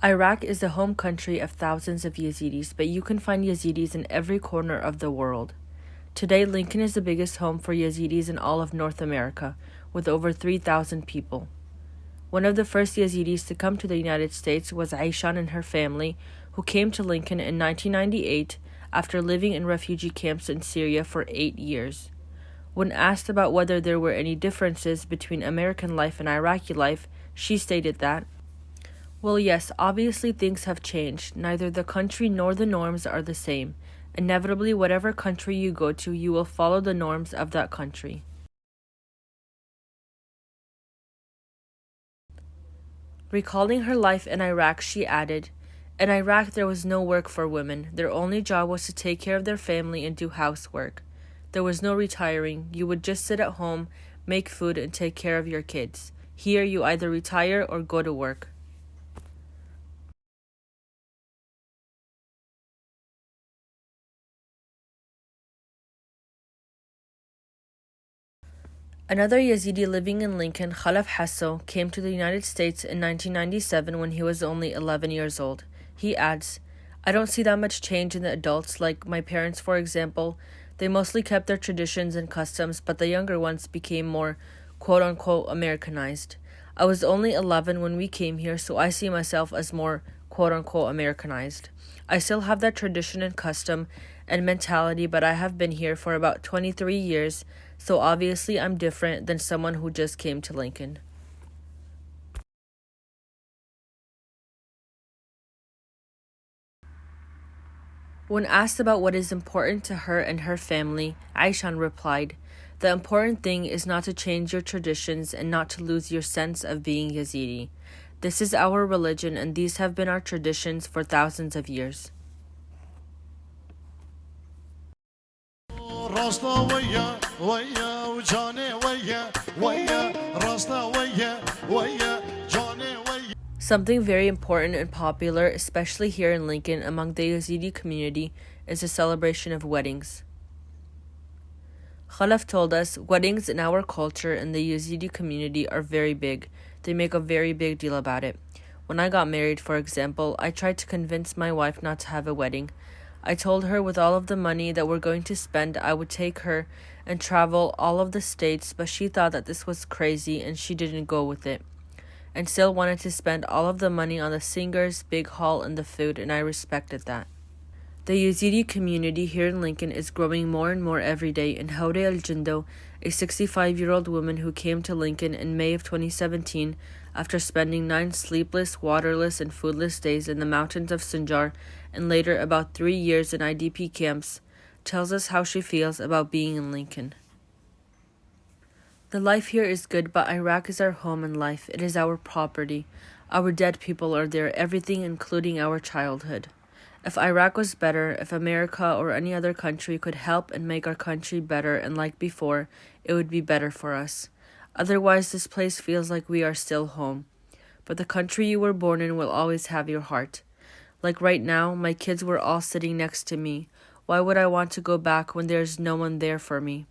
Iraq is the home country of thousands of Yazidis, but you can find Yazidis in every corner of the world. Today, Lincoln is the biggest home for Yazidis in all of North America, with over 3,000 people. One of the first Yazidis to come to the United States was Aishan and her family, who came to Lincoln in 1998 after living in refugee camps in Syria for 8 years. When asked about whether there were any differences between American life and Iraqi life, she stated that, "Well, yes, obviously things have changed. Neither the country nor the norms are the same. Inevitably, whatever country you go to, you will follow the norms of that country." Recalling her life in Iraq, she added, "In Iraq, there was no work for women. Their only job was to take care of their family and do housework. There was no retiring. You would just sit at home, make food, and take care of your kids. Here, you either retire or go to work." Another Yazidi living in Lincoln, Khalaf Hasso, came to the United States in 1997 when he was only 11 years old. He adds, "I don't see that much change in the adults, like my parents, for example. They mostly kept their traditions and customs, but the younger ones became more quote-unquote Americanized. I was only 11 when we came here, so I see myself as more quote-unquote Americanized. I still have that tradition and custom and mentality, but I have been here for about 23 years, so obviously I'm different than someone who just came to Lincoln." When asked about what is important to her and her family, Aishan replied, "The important thing is not to change your traditions and not to lose your sense of being Yazidi. This is our religion and these have been our traditions for thousands of years." Something very important and popular, especially here in Lincoln among the Yazidi community, is the celebration of weddings. Khalaf told us, "Weddings in our culture and the Yazidi community are very big. They make a very big deal about it. When I got married, for example, I tried to convince my wife not to have a wedding. I told her with all of the money that we're going to spend, I would take her and travel all of the states, but she thought that this was crazy and she didn't go with it, and still wanted to spend all of the money on the singers, big hall, and the food, and I respected that." The Yazidi community here in Lincoln is growing more and more every day, and Howde al-Jindo, a 65-year-old woman who came to Lincoln in May of 2017 after spending 9 sleepless, waterless, and foodless days in the mountains of Sinjar and later about 3 years in IDP camps, tells us how she feels about being in Lincoln. "The life here is good, but Iraq is our home and life. It is our property. Our dead people are there, everything including our childhood. If Iraq was better, if America or any other country could help and make our country better and like before, it would be better for us. Otherwise, this place feels like we are still home. But the country you were born in will always have your heart. Like right now, my kids were all sitting next to me. Why would I want to go back when there's no one there for me?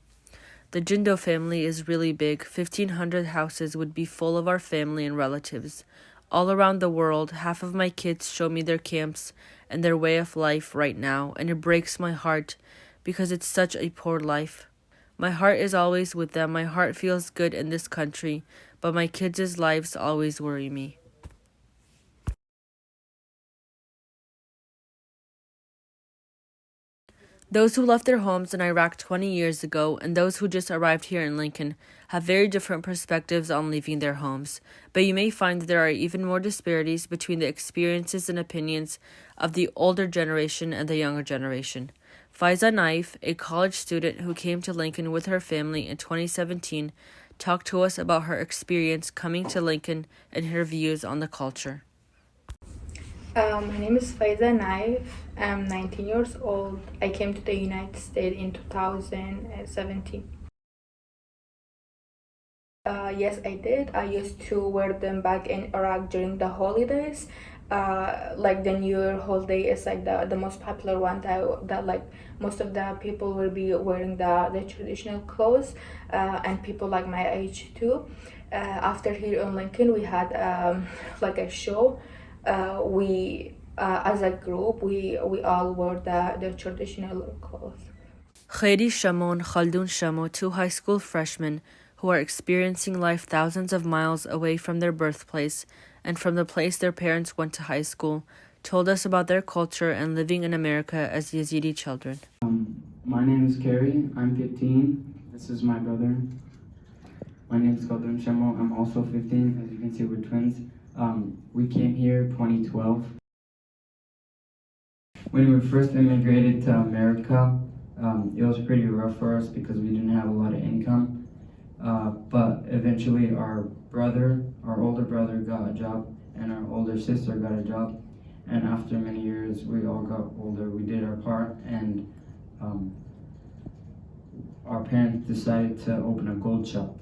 The Jindo family is really big. 1,500 houses would be full of our family and relatives. All around the world, half of my kids show me their camps and their way of life right now, and it breaks my heart because it's such a poor life. My heart is always with them. My heart feels good in this country, but my kids' lives always worry me." Those who left their homes in Iraq 20 years ago and those who just arrived here in Lincoln have very different perspectives on leaving their homes, but you may find that there are even more disparities between the experiences and opinions of the older generation and the younger generation. Faiza Naif, a college student who came to Lincoln with her family in 2017, talked to us about her experience coming to Lincoln and her views on the culture. My name is Faiza Naif. I'm 19 years old. I came to the United States in 2017. Yes, I did. I used to wear them back in Iraq during the holidays. Like the New Year holiday is like the most popular one that like most of the people will be wearing the traditional clothes, and people like my age too. After here in Lincoln, we had like a show we as a group we all wore the traditional clothes. Khedi Shamo and Khaldun Shamo, two high school freshmen who are experiencing life thousands of miles away from their birthplace and from the place their parents went to high school, told us about their culture and living in America as Yezidi children. My name is Kerry. I'm 15. This is my brother. My name is Julion Omar. I'm also 15. As you can see, we're twins. We came here 2012. When we first immigrated to America, it was pretty rough for us because we didn't have a lot of income. But eventually our older brother got a job, and our older sister got a job. And after many years, we all got older. We did our part, and our parents decided to open a gold shop.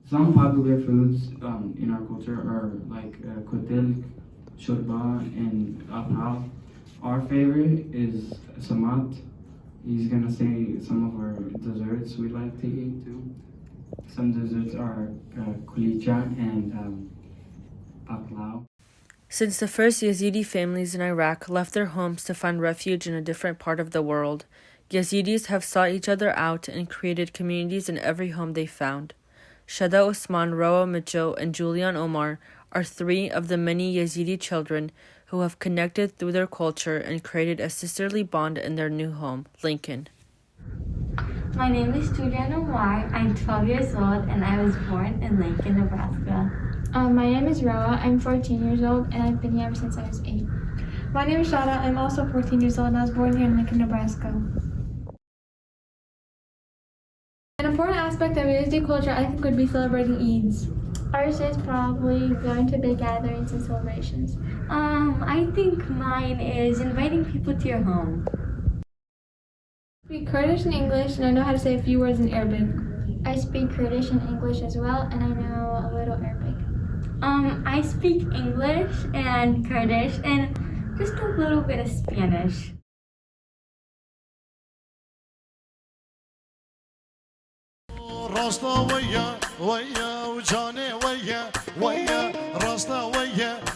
Some popular foods in our culture are like kotel, shorba, and apral. Our favorite is samat. He's gonna say some of our desserts we like to eat too. Some desserts are kulicha and baklava. Since the first Yazidi families in Iraq left their homes to find refuge in a different part of the world, Yazidis have sought each other out and created communities in every home they found. Shada Osman, Roa Mitchell, and Julion Omar are three of the many Yazidi children who have connected through their culture and created a sisterly bond in their new home, Lincoln. My name is Julion Omar. I'm 12 years old and I was born in Lincoln, Nebraska. My name is Roa. I'm 14 years old and I've been here since I was 8. My name is Shahla. I'm also 14 years old and I was born here in Lincoln, Nebraska. An important aspect of Yazidi culture I think would be celebrating Eids. Ours is probably going to big gatherings and celebrations. I think mine is inviting people to your home. I speak Kurdish and English and I know how to say a few words in Arabic. I speak Kurdish and English as well, and I know a little Arabic. I speak English and Kurdish and just a little bit of Spanish. راستا ويا ويا وجاني ويا ويا راستا ويا